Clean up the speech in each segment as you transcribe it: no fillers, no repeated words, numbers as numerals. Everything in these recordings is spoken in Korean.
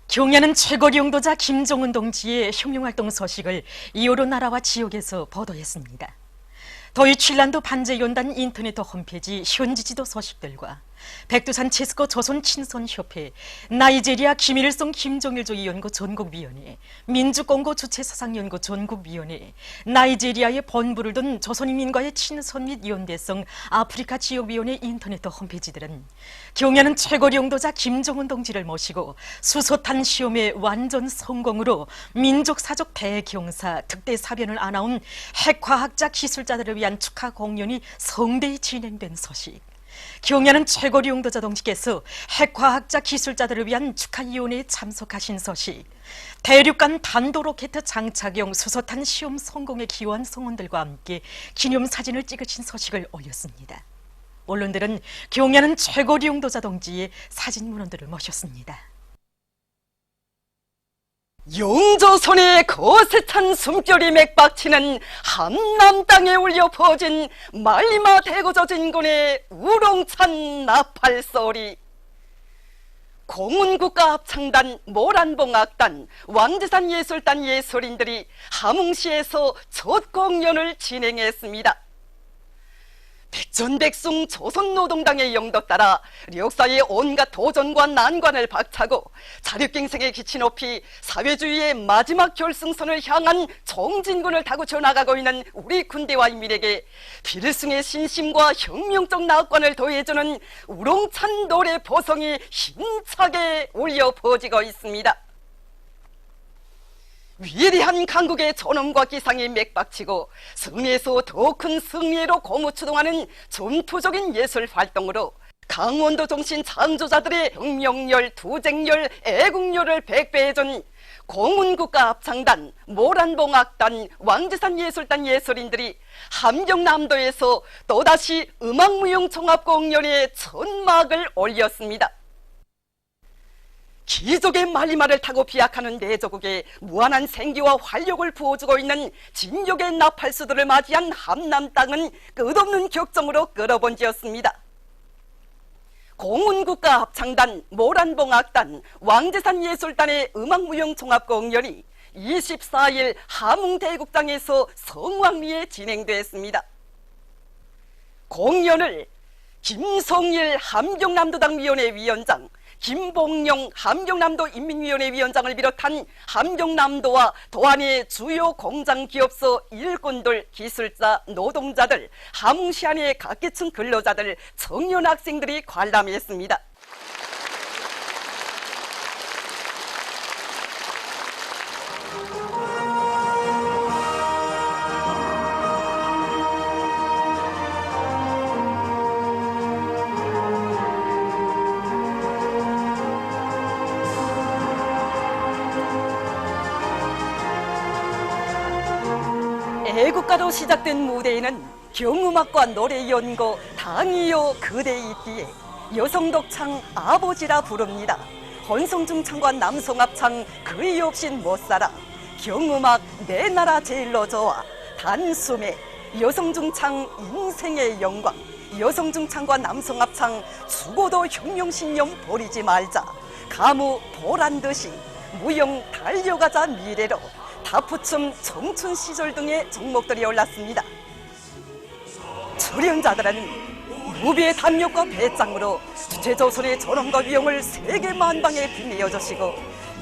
경야는 최고리 용도자 김종은 동지의 혁명활동 소식을 이후로 나라와 지역에서 보도했습니다. 더이칠란드 반제연단 인터넷 홈페이지 현지지도 소식들과 백두산 체스코 조선친선협회, 나이제리아 김일성 김정일주의 연구 전국위원회, 민주공고 주체사상연구 전국위원회, 나이제리아의 본부를 둔 조선인민과의 친선 및 연대성 아프리카 지역위원회 인터넷 홈페이지들은 경야는 최고리 용도자 김정은 동지를 모시고 수소탄 시험의 완전 성공으로 민족사적 대경사 특대사변을 안아온 핵과학자 기술자들을 위한 축하 공연이 성대히 진행된 소식, 경야는 최고리 용도자 동지께서 핵과학자 기술자들을 위한 축하위원회에 참석하신 소식, 대륙간 단도로켓 장착용 수소탄 시험 성공에 기여한 성원들과 함께 기념사진을 찍으신 소식을 올렸습니다. 언론들은 경야는 최고리 용도자 동지의 사진 문헌들을 모셨습니다. 영조선의 거세찬 숨결이 맥박치는 함남 땅에 울려 퍼진 말리마 대거저 진군의 우렁찬 나팔 소리. 공운국가 합창단, 모란봉악단, 왕지산 예술단 예술인들이 함흥시에서 첫 공연을 진행했습니다. 백전백승 조선노동당의 영도 따라 역사의 온갖 도전과 난관을 박차고 자력갱생의 기치 높이 사회주의의 마지막 결승선을 향한 정진군을 다구쳐 나가고 있는 우리 군대와 인민에게 필승의 신심과 혁명적 낙관을 더해주는 우렁찬 노래 보성이 힘차게 울려 퍼지고 있습니다. 위대한 강국의 존엄과 기상이 맥박치고 승리에서 더 큰 승리로 고무추동하는 전투적인 예술 활동으로 강원도 정신 창조자들의 혁명열, 투쟁열, 애국열을 백배해준 공운국가 합창단, 모란봉악단, 왕지산 예술단 예술인들이 함경남도에서 또다시 음악무용 종합공연의 첫막을 올렸습니다. 기족의 말리마를 타고 비약하는 내조국에 무한한 생기와 활력을 부어주고 있는 진격의 나팔수들을 맞이한 함남 땅은 끝없는 격정으로 끌어본지였습니다. 공운국가 합창단, 모란봉악단, 왕지산 예술단의 음악무용 종합공연이 24일 함흥대국장에서 성황리에 진행됐습니다. 공연을 김성일 함경남도당 위원회 위원장, 김봉용 함경남도 인민위원회 위원장을 비롯한 함경남도와 도안의 주요 공장기업소 일꾼들, 기술자, 노동자들, 함흥시 안의 각계층 근로자들, 청년 학생들이 관람했습니다. 애국가로 시작된 무대에는 경음악과 노래 연고 당이요 그대 있기에 여성 독창 아버지라 부릅니다. 혼성중창과 남성합창 그이 없인 못살아, 경음악 내 나라 제일로 좋아, 단숨에 여성중창 인생의 영광, 여성중창과 남성합창 죽어도 혁명신념 버리지 말자, 가무 보란듯이 무용 달려가자 미래로, 다푸춤 청춘 시절 등의 종목들이 올랐습니다. 출연자들은 무비의 담력과 배짱으로 주체조선의 존엄과 위용을 세계 만방에 빛내어 주시고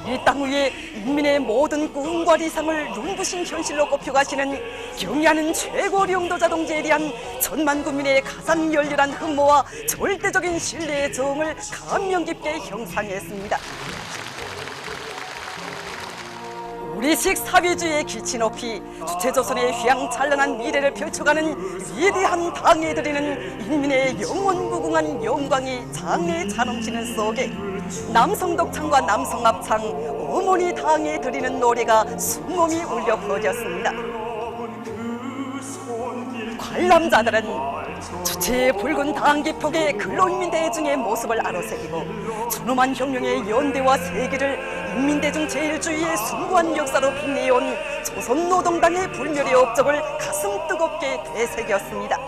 이 땅 위에 인민의 모든 꿈과理想을 눈부신 현실로 꼽혀가시는 경야는 최고리 용도자 동지에 대한 천만 국민의 가장 열렬한 흠모와 절대적인 신뢰의 정을 감명 깊게 형상했습니다. 우리식 사회주의의 기치 높이 주체조선의 휘황찬란한 미래를 펼쳐가는 위대한 당에 드리는 인민의 영원무궁한 영광이 장래에 자넘치는 속에 남성 독창과 남성 합창, 어머니 당에 드리는 노래가 숨몸이 울려 퍼졌습니다. 관람자들은 주체의 붉은 당기폭의 근로인민 대중의 모습을 아로새기고 준엄한 혁명의 연대와 세기를 인민대중 제일주의의 숭고한 역사로 빛내온 조선노동당의 불멸의 업적을 가슴 뜨겁게 되새겼습니다.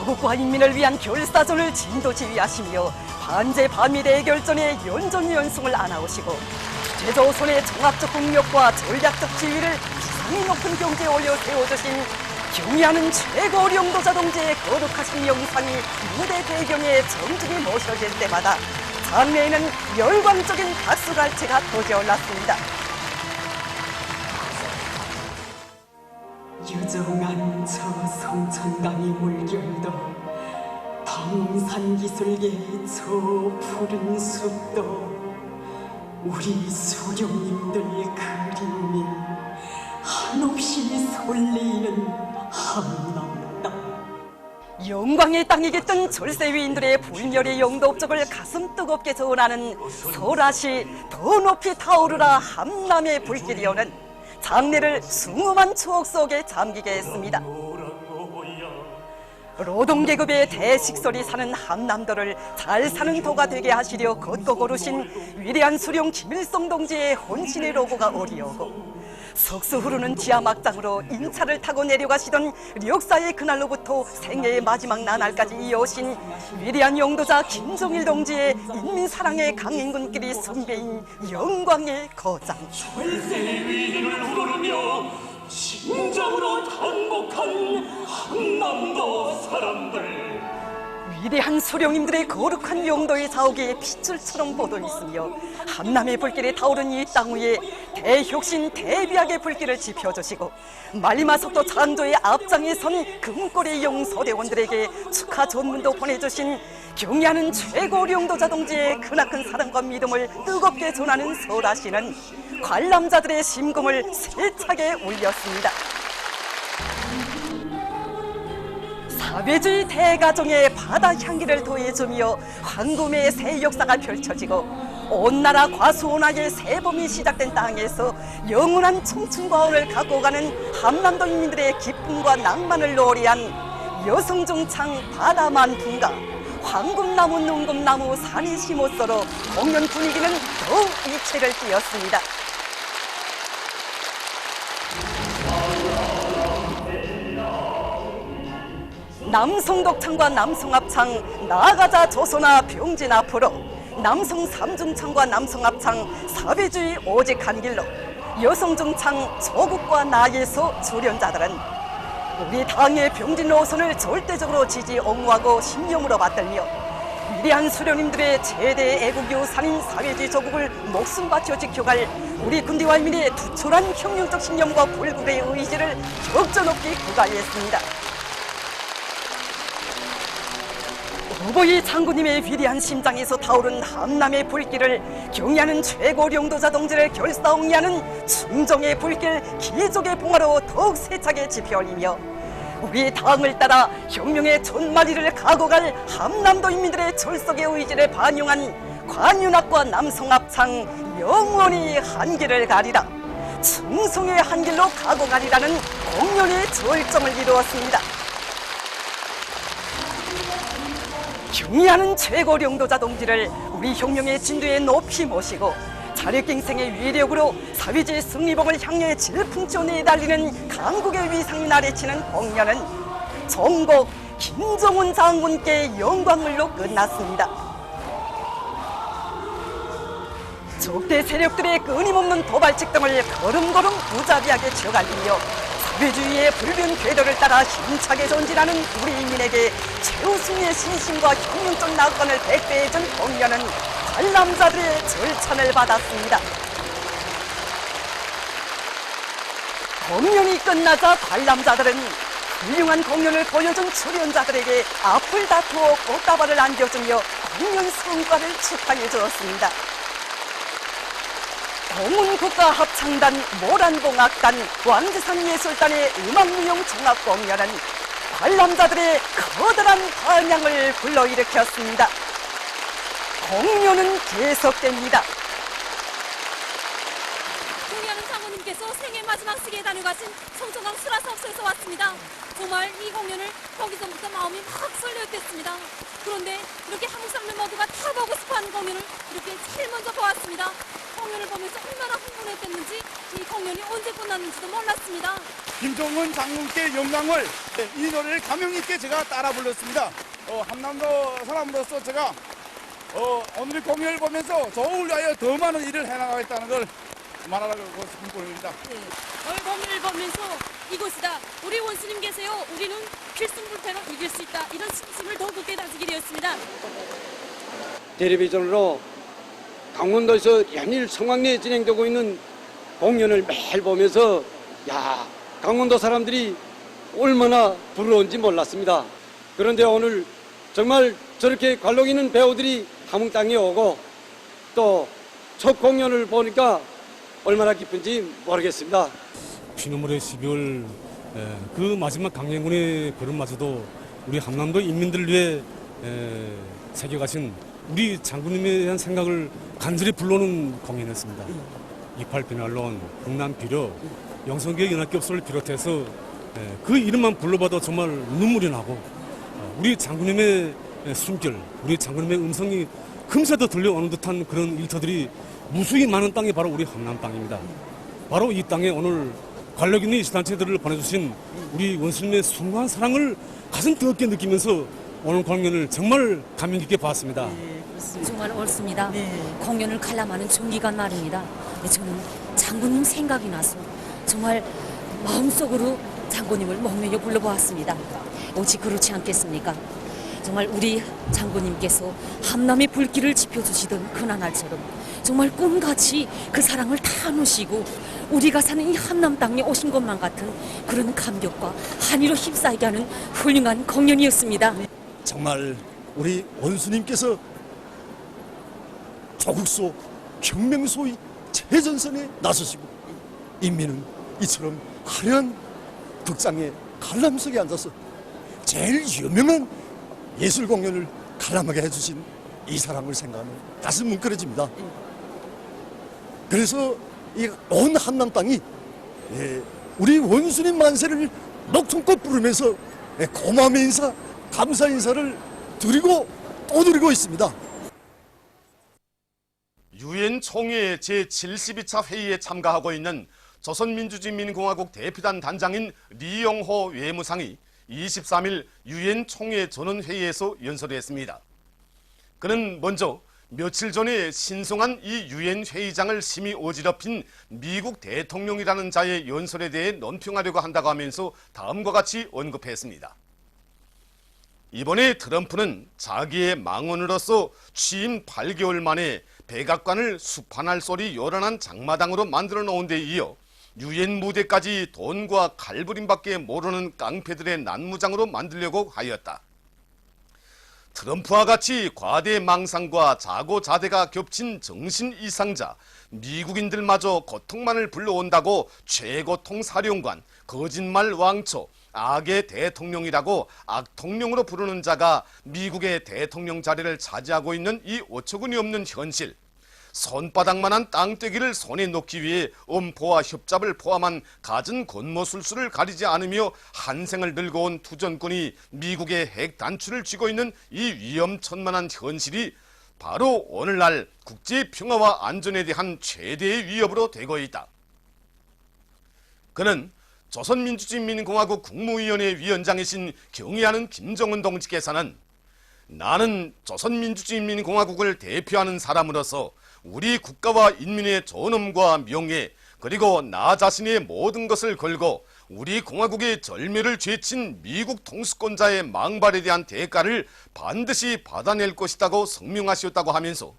조국과 인민을 위한 결사전을 진도지휘하시며 반제 반미 대결전의 연전연승을 안아오시고 제조선의 종합적 국력과 전략적 지위를 비상이 높은 경지에 올려 세워주신 경의하는 최고 영도자 동지의 거룩하신 영상이 무대 배경에 정중히 모셔질 때마다 장내에는 열광적인 박수갈채가 터져올랐습니다. 유정한 저 성천강의 물결도 방산기슭의 저 푸른 숲도 우리 수령님들 그림이 한없이 설레이는 한남다. 영광의 땅이겠던 절세위인들의 불멸의 영도 업적을 가슴 뜨겁게 전하는 설화시 더 높이 타오르라 함남의 불길이 오는 장래를 숭엄한 추억 속에 잠기게 했습니다. 노동계급의 대식설이 사는 함남도를 잘 사는 도가 되게 하시려 걷고 걸으신 위대한 수령 김일성 동지의 혼신의 로고가 어리오고 석수 흐르는 지하 막장으로 인차를 타고 내려가시던 역사의 그날로부터 생애의 마지막 나날까지 이어오신 위대한 영도자 김정일 동지의 인민사랑의 강인군길이 선배인 영광의 거장. 절세의 위인을 우러르며 진정으로 탄복한 한남도 사람들, 위대한 수령님들의 거룩한 영도의 사옥이 핏줄처럼 보도 있으며 함남의 불길이 타오른 이 땅 위에 대혁신 대비학의 불길을 지펴주시고 말리마석도 창조의 앞장에 선 금꼬리 영서대원들에게 축하 전문도 보내주신 경의하는 최고 영도자 동지의 크나큰 사랑과 믿음을 뜨겁게 전하는 설화시는 관람자들의 심금을 세차게 울렸습니다. 사회주의 대가정에 바다 향기를 더해주며 황금의 새 역사가 펼쳐지고 온 나라 과수원하게 새봄이 시작된 땅에서 영원한 청춘과원을 갖고 가는 함남도 인민들의 기쁨과 낭만을 노래한 여성중창 바다만풍과 황금나무 눈금나무 산이 심옷서로 공연 분위기는 더욱 이체를 띄었습니다. 남성독창과 남성합창 나아가자 조선아 병진 앞으로, 남성 삼중창과 남성합창 사회주의 오직 한 길로, 여성중창 조국과 나에서 주련자들은 우리 당의 병진 노선을 절대적으로 지지 옹호하고 신념으로 받들며 위대한 수령님들의 최대 애국유산인 사회주의 조국을 목숨 바쳐 지켜갈 우리 군대와 인민의 투철한 혁명적 신념과 불굴의 의지를 격조 높이 구가했습니다. 오보이 장군님의 위대한 심장에서 타오른 함남의 불길을 경의하는 최고 영도자 동지를 결사옹리하는 충정의 불길 기족의 봉화로 더욱 세차게 지펴올리며 우리 당을 따라 혁명의 전마리를 가고갈 함남도 인민들의 철석의 의지를 반영한 관윤악과 남성합창 영원히 한길을 가리라, 충성의 한길로 가고가리라는 공연의 절정을 이루었습니다. 경의하는 최고 영도자 동지를 우리 혁명의 진도에 높이 모시고 자력갱생의 위력으로 사회주의 승리봉을 향해 질풍처 내달리는 강국의 위상이 나래치는 공연은 종국 김정은 장군께 영광물로 끝났습니다. 적대 세력들의 끊임없는 도발책 등을 걸음걸음 무자비하게 쳐갈리며 사회주의의 불변 궤도를 따라 힘차게 전진하는 우리 인민에게 최우승의 신심과 혁명적 낙관을 백배해준 공연은 관람자들의 절찬을 받았습니다. 공연이 끝나자 관람자들은 훌륭한 공연을 보여준 출연자들에게 앞을 다투어 꽃다발을 안겨주며 공연 성과를 축하해 주었습니다. 동훈국가합창단, 모란봉악단, 왕지산예술단의 음악무용 종합공연은 관람자들의 커다란 반향을 불러일으켰습니다. 공연은 계속됩니다. 경의하는 장모님께서 생애 마지막 시기에 다녀가신 청정강 수라사업소에서 왔습니다. 정말 이 공연을 보기전부터 마음이 막 설레었겠습니다. 그런데 이렇게 한국 사람들 모두가 다 보고 싶어하는 공연을 이렇게 제일 먼저 보았습니다. 공연을 보면서 얼마나 흥분했겠는지 이 공연이 언제 끝나 태어났는지도 몰랐습니다. 김정은 장군께 영광을 이 노래를 감명 있게 제가 따라 불렀습니다. 함남도 사람으로서 제가 오늘 공연을 보면서 저를 위하여 더 많은 일을 해나가겠다는 걸 말하고 싶은 뿐입니다. 네. 오늘 공연을 보면서 이곳이다. 우리 원수님 계세요. 우리는 필승불태로 이길 수 있다. 이런 신심을 더 굳게 다지게 되었습니다. 텔레비전으로 강원도에서 연일 성황리에 진행되고 있는 공연을 매일 보면서 야, 강원도 사람들이 얼마나 부러운지 몰랐습니다. 그런데 오늘 정말 저렇게 관록 있는 배우들이 함흥 땅에 오고 또 첫 공연을 보니까 얼마나 기쁜지 모르겠습니다. 피눈물의 12월 그 마지막 강행군의 걸음마저도 우리 함남도 인민들을 위해 새겨가신 우리 장군님에 대한 생각을 간절히 불러오는 공연이었습니다. 28 비날론, 흥남 비료, 영성교육 연합기업소를 비롯해서 그 이름만 불러봐도 정말 눈물이 나고 우리 장군님의 숨결, 우리 장군님의 음성이 금세도 들려오는 듯한 그런 일터들이 무수히 많은 땅이 바로 우리 함남 땅입니다. 바로 이 땅에 오늘 관력 있는 이시단체들을 보내주신 우리 원수님의 숭고한 사랑을 가슴 뜨겁게 느끼면서 오늘 공연을 정말 감명 깊게 봤습니다. 정말 옳습니다. 공연을 관람하는 종기간 말입니다. 저는 장군님 생각이 나서 정말 마음속으로 장군님을 목매여 불러보았습니다. 오직 그렇지 않겠습니까? 정말 우리 장군님께서 함남의 불길을 지펴주시던 그날처럼 정말 꿈같이 그 사랑을 다 누시고 우리가 사는 이 함남 땅에 오신 것만 같은 그런 감격과 한이로 휩싸이게 하는 훌륭한 공연이었습니다. 정말 우리 원수님께서 조국소 혁명소의 최전선에 나서시고 인민은 이처럼 화려한 극장의 관람석에 앉아서 제일 유명한 예술 공연을 관람하게 해주신 이 사람을 생각하면 가슴 뭉클해집니다. 그래서 이 온 함남 땅이 우리 원수님 만세를 녹청껏 부르면서 고마움의 인사, 감사 인사를 드리고 또 드리고 있습니다. 유엔 총회 제72차 회의에 참가하고 있는 조선민주주의인민공화국 대표단 단장인 리영호 외무상이 23일 유엔 총회 전원회의에서 연설을 했습니다. 그는 먼저 며칠 전에 신성한 이 유엔 회의장을 심히 어지럽힌 미국 대통령이라는 자의 연설에 대해 논평하려고 한다고 하면서 다음과 같이 언급했습니다. 이번에 트럼프는 자기의 망언으로서 취임 8개월 만에 백악관을 수판할 소리 요란한 장마당으로 만들어 놓은 데 이어 유엔 무대까지 돈과 칼부림밖에 모르는 깡패들의 난무장으로 만들려고 하였다. 트럼프와 같이 과대 망상과 자고자대가 겹친 정신 이상자, 미국인들마저 고통만을 불러온다고 최고통사령관, 거짓말 왕초, 악의 대통령이라고 악통령으로 부르는 자가 미국의 대통령 자리를 차지하고 있는 이 어처구니 없는 현실. 손바닥만한 땅떼기를 손에 놓기 위해 엄포와 협잡을 포함한 갖은 권모술수를 가리지 않으며 한생을 늙어 온 투전꾼이 미국의 핵 단추를 쥐고 있는 이 위험천만한 현실이 바로 오늘날 국제 평화와 안전에 대한 최대의 위협으로 되고 있다. 그는 조선민주주의인민공화국 국무위원회 위원장이신 경의하는 김정은 동지께서는 나는 조선민주주의인민공화국을 대표하는 사람으로서 우리 국가와 인민의 존엄과 명예 그리고 나 자신의 모든 것을 걸고 우리 공화국의 절멸을 죄친 미국 통수권자의 망발에 대한 대가를 반드시 받아낼 것이라고 성명하셨다고 하면서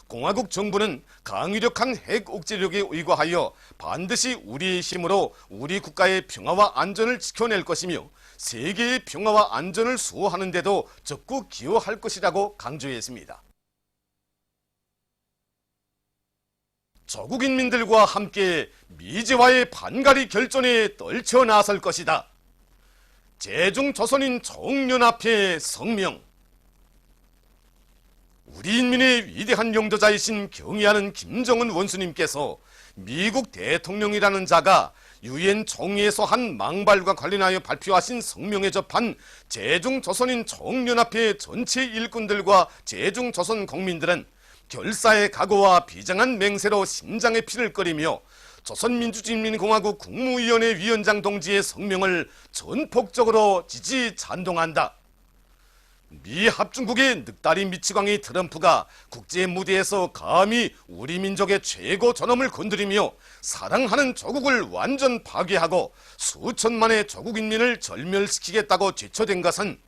공화국 정부는 강력한 핵 억제력에 의거하여 반드시 우리의 힘으로 우리 국가의 평화와 안전을 지켜낼 것이며 세계의 평화와 안전을 수호하는 데도 적극 기여할 것이라고 강조했습니다. 조국 인민들과 함께 미제와의 반가리 결전에 떨쳐 나설 것이다. 제중조선인 총연합회 성명. 우리 인민의 위대한 영도자이신 경의하는 김정은 원수님께서 미국 대통령이라는 자가 유엔 총회에서 한 망발과 관련하여 발표하신 성명에 접한 제중조선인 총연합회 전체 일꾼들과 제중조선 국민들은 결사의 각오와 비장한 맹세로 심장의 피를 끓이며 조선민주주의인민공화국 국무위원회 위원장 동지의 성명을 전폭적으로 지지 찬동한다. 미 합중국의 늑다리 미치광이 트럼프가 국제 무대에서 감히 우리 민족의 최고 존엄을 건드리며 사랑하는 조국을 완전 파괴하고 수천만의 조국 인민을 절멸시키겠다고 제초된 것은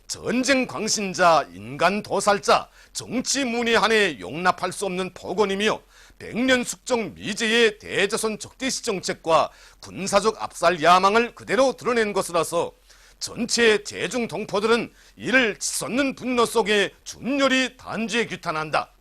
전쟁 광신자, 인간 도살자, 정치 문외한에 용납할 수 없는 폭언이며 백년 숙종 미제의 대조선 적대시 정책과 군사적 압살 야망을 그대로 드러낸 것이라서 전체 대중 동포들은 이를 치솟는 분노 속에 준열이 단죄 규탄한다.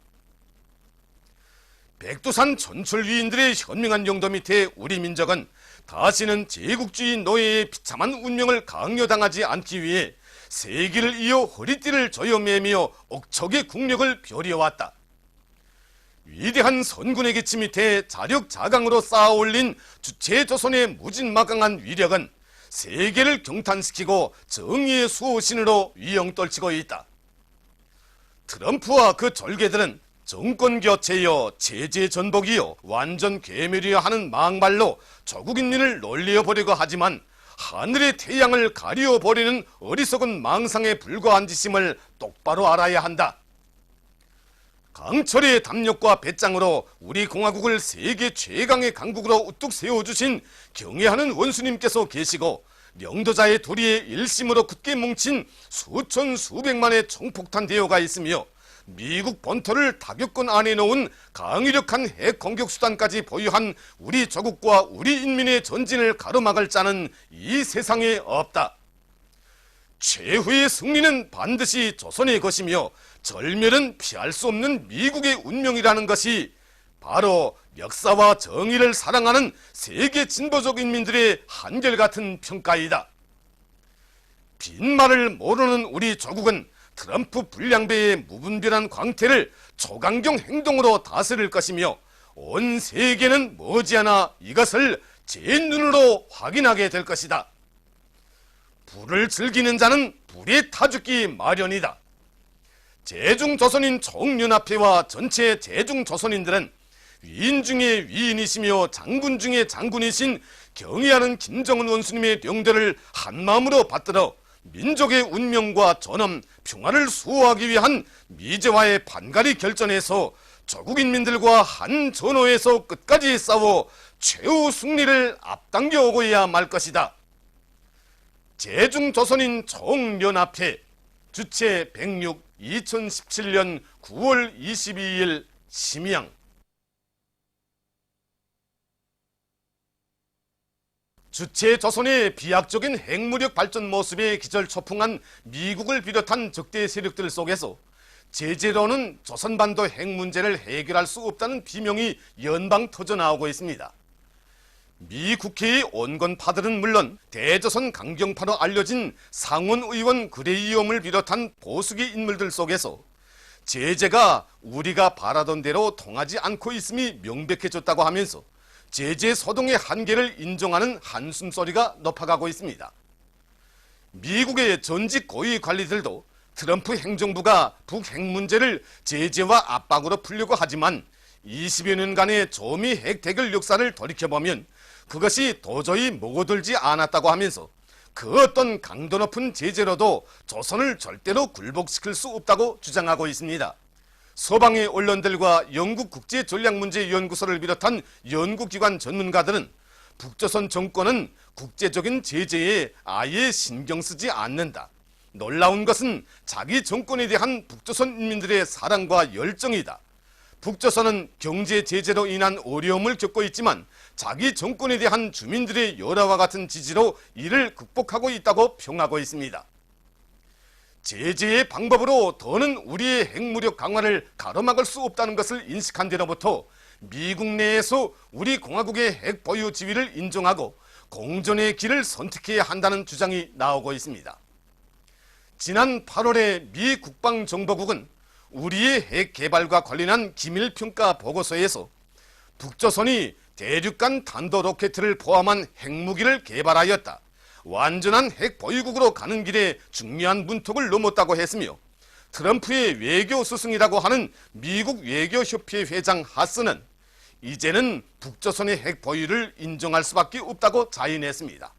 백두산 전철위인들의 현명한 용도 밑에 우리 민족은 다시는 제국주의 노예의 비참한 운명을 강요당하지 않기 위해 세기를 이어 허리띠를 조여매며 억척의 국력을 벼려왔다. 위대한 선군의 기치 밑에 자력자강으로 쌓아올린 주체조선의 무진막강한 위력은 세계를 경탄시키고 정의의 수호신으로 위용떨치고 있다. 트럼프와 그 졸개들은 정권 교체여 체제 전복이여 완전 괴멸이여 하는 막말로 조국 인민을 놀려 보려고 하지만 하늘의 태양을 가리워 버리는 어리석은 망상에 불과한 짓임을 똑바로 알아야 한다. 강철의 담력과 배짱으로 우리 공화국을 세계 최강의 강국으로 우뚝 세워주신 경애하는 원수님께서 계시고 영도자의 도리에 일심으로 굳게 뭉친 수천 수백만의 총폭탄 대여가 있으며 미국 본토를 타격권 안에 놓은 강력한 핵 공격 수단까지 보유한 우리 조국과 우리 인민의 전진을 가로막을 자는 이 세상에 없다. 최후의 승리는 반드시 조선의 것이며 절멸은 피할 수 없는 미국의 운명이라는 것이 바로 역사와 정의를 사랑하는 세계 진보적 인민들의 한결같은 평가이다. 빈말을 모르는 우리 조국은 트럼프 불량배의 무분별한 광태를 초강경 행동으로 다스릴 것이며 온 세계는 머지않아 이것을 제 눈으로 확인하게 될 것이다. 불을 즐기는 자는 불에 타죽기 마련이다. 제중조선인 총연합회와 전체 제중조선인들은 위인 중에 위인이시며 장군 중에 장군이신 경애하는 김정은 원수님의 명대를 한마음으로 받들어 민족의 운명과 존엄, 평화를 수호하기 위한 미제와의 반가리 결전에서 조국 인민들과 한 전호에서 끝까지 싸워 최후 승리를 앞당겨 오고야 말 것이다. 제중조선인 총연합회 주체 106 2017년 9월 22일 심양. 주체 조선의 비약적인 핵무력 발전 모습에 기절초풍한 미국을 비롯한 적대 세력들 속에서 제재로는 조선반도 핵 문제를 해결할 수 없다는 비명이 연방 터져나오고 있습니다. 미 국회의 온건파들은 물론 대조선 강경파로 알려진 상원의원 그레이엄을 비롯한 보수계 인물들 속에서 제재가 우리가 바라던 대로 통하지 않고 있음이 명백해졌다고 하면서 제재 소동의 한계를 인정하는 한숨소리가 높아가고 있습니다. 미국의 전직 고위 관리들도 트럼프 행정부가 북핵 문제를 제재와 압박으로 풀려고 하지만 20여 년간의 조미 핵 대결 역사를 돌이켜보면 그것이 도저히 먹어들지 않았다고 하면서 그 어떤 강도 높은 제재로도 조선을 절대로 굴복시킬 수 없다고 주장하고 있습니다. 서방의 언론들과 영국 국제전략문제연구소를 비롯한 연구기관 전문가들은 북조선 정권은 국제적인 제재에 아예 신경 쓰지 않는다. 놀라운 것은 자기 정권에 대한 북조선 인민들의 사랑과 열정이다. 북조선은 경제 제재로 인한 어려움을 겪고 있지만 자기 정권에 대한 주민들의 열화와 같은 지지로 이를 극복하고 있다고 평하고 있습니다. 제재의 방법으로 더는 우리의 핵무력 강화를 가로막을 수 없다는 것을 인식한 뒤로부터 미국 내에서 우리 공화국의 핵 보유 지위를 인정하고 공존의 길을 선택해야 한다는 주장이 나오고 있습니다. 지난 8월에 미 국방정보국은 우리의 핵 개발과 관련한 기밀평가 보고서에서 북조선이 대륙간 탄도 로켓을 포함한 핵무기를 개발하였다. 완전한 핵 보유국으로 가는 길에 중요한 문턱을 넘었다고 했으며 트럼프의 외교 스승이라고 하는 미국 외교협회 회장 하스는 이제는 북조선의 핵 보유를 인정할 수밖에 없다고 자인했습니다.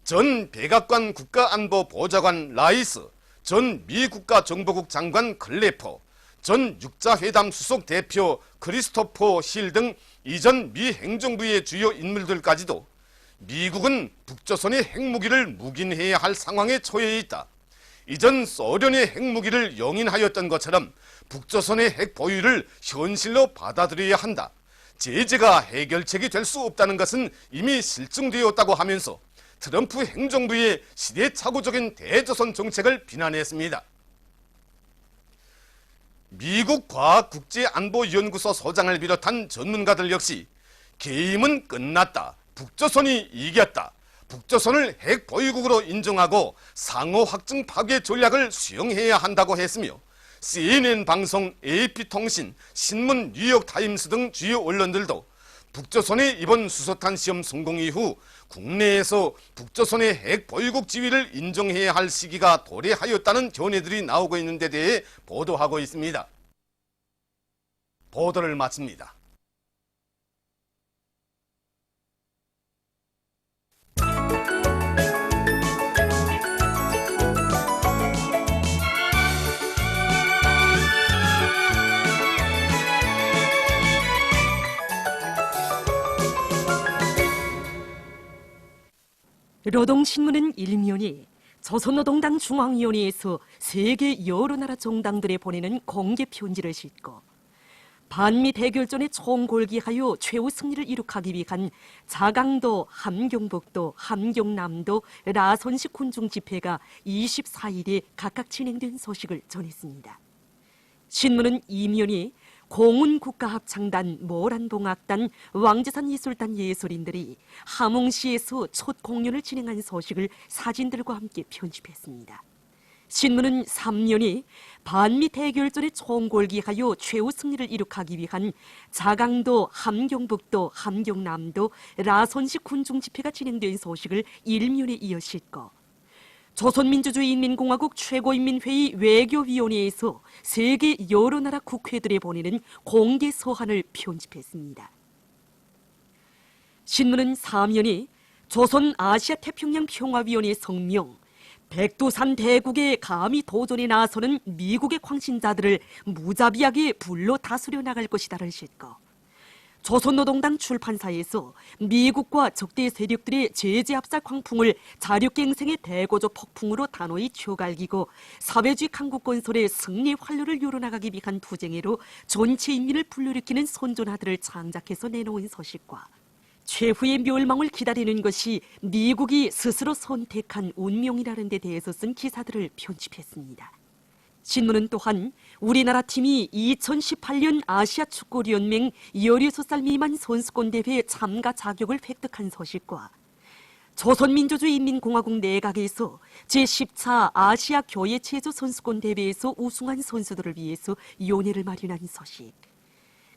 전 백악관 국가안보보좌관 라이스, 전 미 국가정보국 장관 클래퍼, 전 육자회담 수석 대표 크리스토퍼 힐 등 이전 미 행정부의 주요 인물들까지도 미국은 북조선의 핵무기를 묵인해야 할 상황에 처해 있다. 이전 소련의 핵무기를 용인하였던 것처럼 북조선의 핵 보유를 현실로 받아들여야 한다. 제재가 해결책이 될 수 없다는 것은 이미 실증되었다고 하면서 트럼프 행정부의 시대착오적인 대조선 정책을 비난했습니다. 미국 과학국제안보연구소 소장을 비롯한 전문가들 역시 게임은 끝났다. 북조선이 이겼다. 북조선을 핵 보유국으로 인정하고 상호 확증 파괴 전략을 수용해야 한다고 했으며 CNN 방송, AP통신, 신문 뉴욕타임스 등 주요 언론들도 북조선의 이번 수소탄 시험 성공 이후 국내에서 북조선의 핵 보유국 지위를 인정해야 할 시기가 도래하였다는 견해들이 나오고 있는 데 대해 보도하고 있습니다. 보도를 마칩니다. 노동신문은 일면이 조선노동당 중앙위원회에서 세계 여러 나라 정당들에 보내는 공개 편지를 싣고 반미 대결전에 총골기하여 최후 승리를 이룩하기 위한 자강도, 함경북도, 함경남도, 라선식 군중 집회가 24일에 각각 진행된 소식을 전했습니다. 신문은 이면이 공운국가합창단, 모란봉악단, 왕재산예술단 예술인들이 함흥시에서 첫 공연을 진행한 소식을 사진들과 함께 편집했습니다. 신문은 3년이 반미 대결전에 총골기하여 최후 승리를 이룩하기 위한 자강도, 함경북도, 함경남도, 라선식 군중 집회가 진행된 소식을 일면에 이어 싣고 조선민주주의인민공화국 최고인민회의 외교위원회에서 세계 여러 나라 국회들에 보내는 공개 서한을 편집했습니다. 신문은 3년이 조선아시아태평양평화위원회 성명, 백두산 대국에 감히 도전에 나서는 미국의 광신자들을 무자비하게 불러 다스려 나갈 것이다를 싣고 조선노동당 출판사에서 미국과 적대 세력들의 제재압살 광풍을 자력갱생의 대고적 폭풍으로 단호히 쥐어갈기고 사회주의 강국 건설의 승리의 활로를 이뤄나가기 위한 투쟁으로 전체 인민을 불러일으키는 선전하들을 창작해서 내놓은 소식과 최후의 멸망을 기다리는 것이 미국이 스스로 선택한 운명이라는 데 대해서 쓴 기사들을 편집했습니다. 신문은 또한 우리나라 팀이 2018년 아시아 축구연맹 16살 미만 선수권 대회 참가 자격을 획득한 소식과 조선민주주의인민공화국 내각에서 제10차 아시아 교회 체조 선수권 대회에서 우승한 선수들을 위해서 요네를 마련한 소식,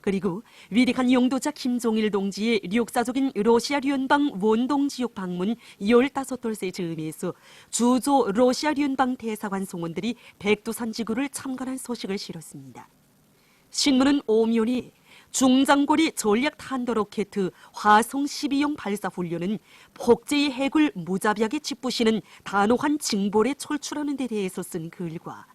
그리고 위대한 영도자 김종일 동지의 역사적인 러시아聯邦 원동 지역 방문 15돌째 즈음에서 주조 러시아聯邦 대사관 성원들이 백두산 지구를 참관한 소식을 실었습니다. 신문은 오면이 중장거리 전략 탄도 로켓 화성 12형 발사 훈련은 폭제의 핵을 무자비하게 짓부시는 단호한 징벌에 철출하는 데 대해서 쓴 글과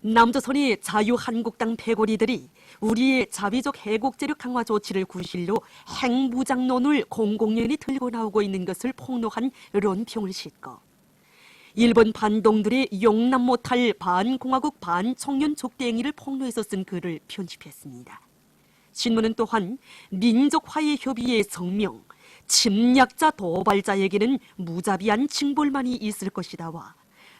남조선의 자유한국당 패거리들이 우리의 자비적 해국제력 강화 조치를 구실로 핵무장론을 공공연히 들고 나오고 있는 것을 폭로한論평을 싣고 일본 반동들의 용납 못할 반공화국 반청년 족대행위를 폭로해서 쓴 글을 편집했습니다. 신문은 또한 민족화해협의회 성명, 침략자 도발자에게는 무자비한 징벌만이 있을 것이다와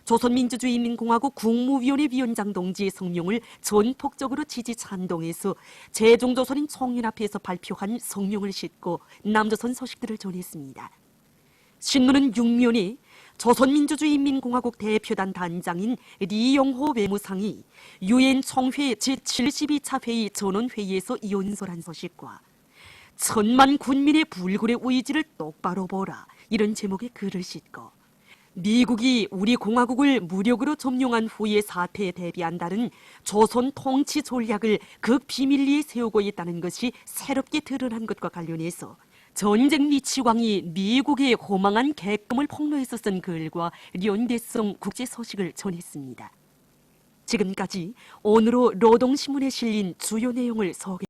조선민주주의인민공화국 국무위원회 위원장 동지의 성명을 전폭적으로 지지 찬동해서 제종조선인 총연합회에서 발표한 성명을 싣고 남조선 소식들을 전했습니다. 신문은 6면이 조선민주주의인민공화국 대표단 단장인 리용호 외무상이 유엔 총회 제72차 회의 전원회의에서 연설한 소식과 천만 군민의 불굴의 의지를 똑바로 보라, 이런 제목의 글을 싣고 미국이 우리 공화국을 무력으로 점령한 후의 사태에 대비한다는 조선 통치 전략을 극비밀리에 세우고 있다는 것이 새롭게 드러난 것과 관련해서 전쟁 미치광이 미국의 호망한 객금을 폭로해서 쓴 글과 연대성 국제 소식을 전했습니다. 지금까지 오늘로 노동신문에 실린 주요 내용을 소개